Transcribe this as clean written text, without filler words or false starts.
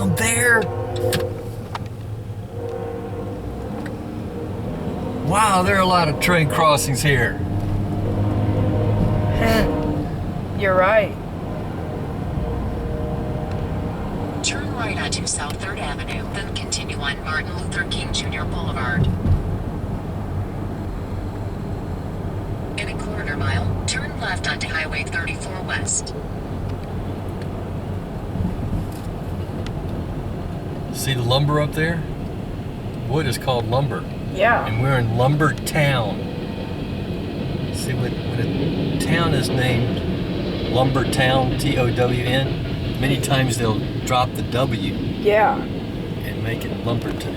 down there? Wow, there are a lot of train crossings here. You're right. Turn right onto South 3rd Avenue, then continue on Martin Luther King Jr. Boulevard. In a quarter mile, turn left onto Highway 34 West. See the lumber up there? Wood is called lumber. Yeah. And we're in Lumber Town. See, when a town is named Lumber Town, T-O-W-N, many times they'll drop the W Yeah. and make it Lumberton.